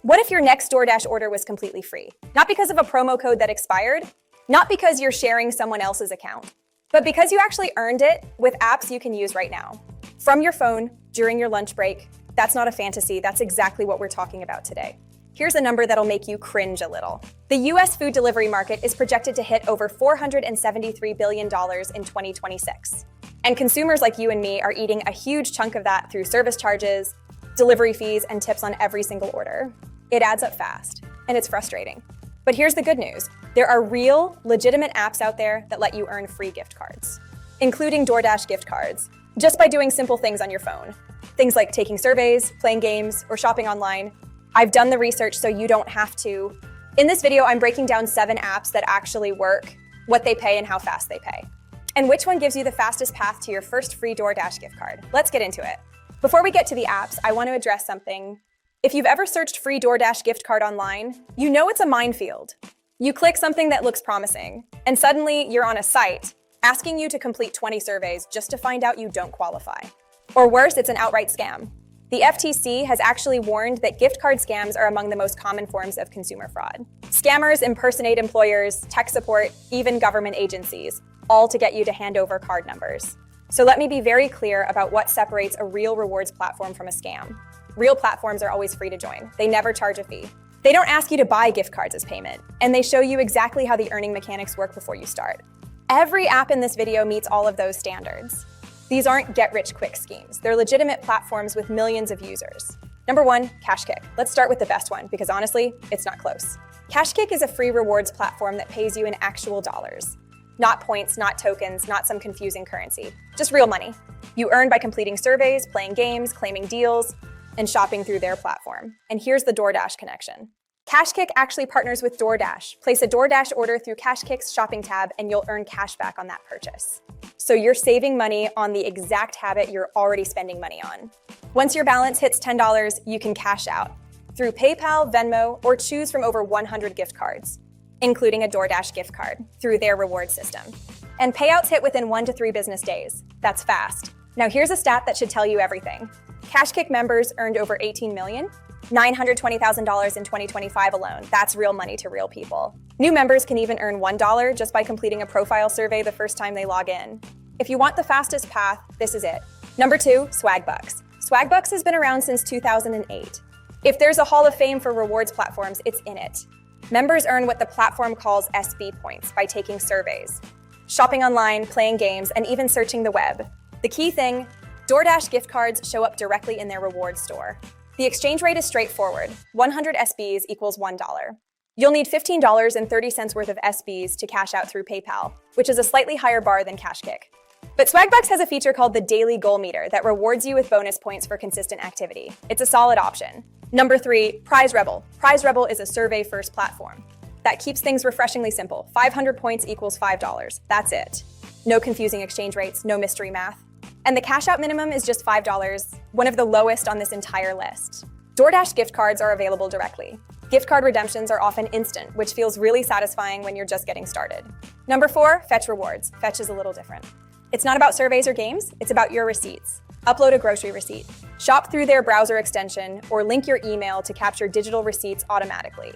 What if your next DoorDash order was completely free? Not because of a promo code that expired, not because you're sharing someone else's account, but because you actually earned it with apps you can use right now. From your phone, during your lunch break. That's not a fantasy, that's exactly what we're talking about today. Here's a number that'll make you cringe a little. The US food delivery market is projected to hit over $473 billion in 2026. And consumers like you and me are eating a huge chunk of that through service charges, delivery fees, and tips on every single order. It adds up fast, and it's frustrating. But here's the good news. There are real, legitimate apps out there that let you earn free gift cards, including DoorDash gift cards, just by doing simple things on your phone. Things like taking surveys, playing games, or shopping online. I've done the research so you don't have to. In this video, I'm breaking down 7 apps that actually work, what they pay, and how fast they pay. And which one gives you the fastest path to your first free DoorDash gift card? Let's get into it. Before we get to the apps, I want to address something. If you've ever searched free DoorDash gift card online, you know it's a minefield. You click something that looks promising, and suddenly you're on a site asking you to complete 20 surveys just to find out you don't qualify. Or worse, it's an outright scam. The FTC has actually warned that gift card scams are among the most common forms of consumer fraud. Scammers impersonate employers, tech support, even government agencies, all to get you to hand over card numbers. So let me be very clear about what separates a real rewards platform from a scam. Real platforms are always free to join. They never charge a fee. They don't ask you to buy gift cards as payment, and they show you exactly how the earning mechanics work before you start. Every app in this video meets all of those standards. These aren't get-rich-quick schemes. They're legitimate platforms with millions of users. Number 1, KashKick. Let's start with the best one, because honestly, it's not close. KashKick is a free rewards platform that pays you in actual dollars. Not points, not tokens, not some confusing currency. Just real money. You earn by completing surveys, playing games, claiming deals, and shopping through their platform. And here's the DoorDash connection. KashKick actually partners with DoorDash. Place a DoorDash order through KashKick's shopping tab and you'll earn cash back on that purchase. So you're saving money on the exact habit you're already spending money on. Once your balance hits $10, you can cash out through PayPal, Venmo, or choose from over 100 gift cards, including a DoorDash gift card through their reward system. And payouts hit within 1 to 3 business days. That's fast. Now here's a stat that should tell you everything. KashKick members earned over $18 million, $920,000 in 2025 alone. That's real money to real people. New members can even earn $1 just by completing a profile survey the first time they log in. If you want the fastest path, this is it. Number 2, Swagbucks. Swagbucks has been around since 2008. If there's a hall of fame for rewards platforms, it's in it. Members earn what the platform calls SB points by taking surveys, shopping online, playing games, and even searching the web. The key thing, DoorDash gift cards show up directly in their rewards store. The exchange rate is straightforward. 100 SBs equals $1. You'll need $15.30 worth of SBs to cash out through PayPal, which is a slightly higher bar than KashKick. But Swagbucks has a feature called the Daily Goal Meter that rewards you with bonus points for consistent activity. It's a solid option. Number 3, Prize Rebel. Prize Rebel is a survey-first platform that keeps things refreshingly simple. 500 points equals $5. That's it. No confusing exchange rates, no mystery math. And the cash out minimum is just $5, one of the lowest on this entire list. DoorDash gift cards are available directly. Gift card redemptions are often instant, which feels really satisfying when you're just getting started. Number 4, Fetch Rewards. Fetch is a little different. It's not about surveys or games, it's about your receipts. Upload a grocery receipt, shop through their browser extension, or link your email to capture digital receipts automatically.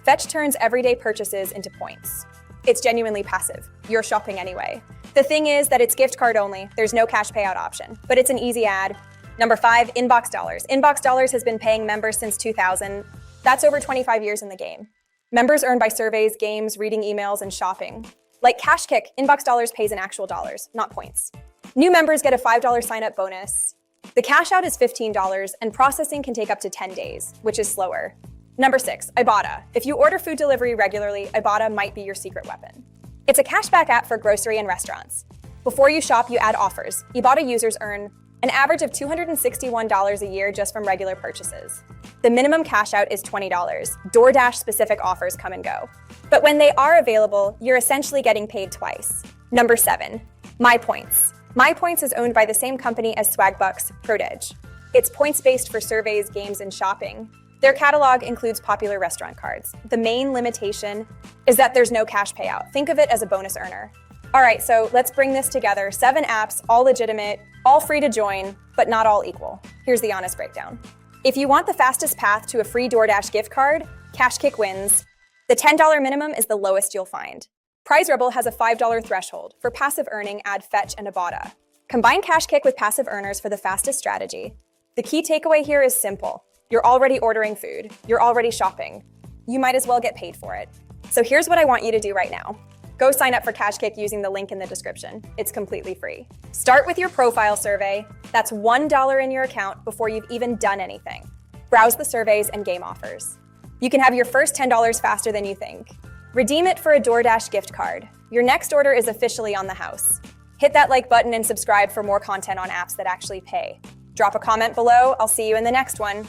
Fetch turns everyday purchases into points. It's genuinely passive. You're shopping anyway. The thing is that it's gift card only. There's no cash payout option, but it's an easy ad. Number 5, Inbox Dollars. Inbox Dollars has been paying members since 2000. That's over 25 years in the game. Members earn by surveys, games, reading emails, and shopping. Like KashKick, Inbox Dollars pays in actual dollars, not points. New members get a $5 sign-up bonus. The cash out is $15, and processing can take up to 10 days, which is slower. Number 6, Ibotta. If you order food delivery regularly, Ibotta might be your secret weapon. It's a cashback app for grocery and restaurants. Before you shop, you add offers. Ibotta users earn an average of $261 a year just from regular purchases. The minimum cash out is $20. DoorDash-specific offers come and go. But when they are available, you're essentially getting paid twice. Number 7, MyPoints. MyPoints is owned by the same company as Swagbucks, ProDedge. It's points-based for surveys, games, and shopping. Their catalog includes popular restaurant cards. The main limitation is that there's no cash payout. Think of it as a bonus earner. All right, so let's bring this together. 7 apps, all legitimate, all free to join, but not all equal. Here's the honest breakdown. If you want the fastest path to a free DoorDash gift card, KashKick wins. The $10 minimum is the lowest you'll find. Prize Rebel has a $5 threshold. For passive earning, add Fetch and Ibotta. Combine KashKick with passive earners for the fastest strategy. The key takeaway here is simple. You're already ordering food. You're already shopping. You might as well get paid for it. So here's what I want you to do right now. Go sign up for KashKick using the link in the description. It's completely free. Start with your profile survey. That's $1 in your account before you've even done anything. Browse the surveys and game offers. You can have your first $10 faster than you think. Redeem it for a DoorDash gift card. Your next order is officially on the house. Hit that like button and subscribe for more content on apps that actually pay. Drop a comment below. I'll see you in the next one.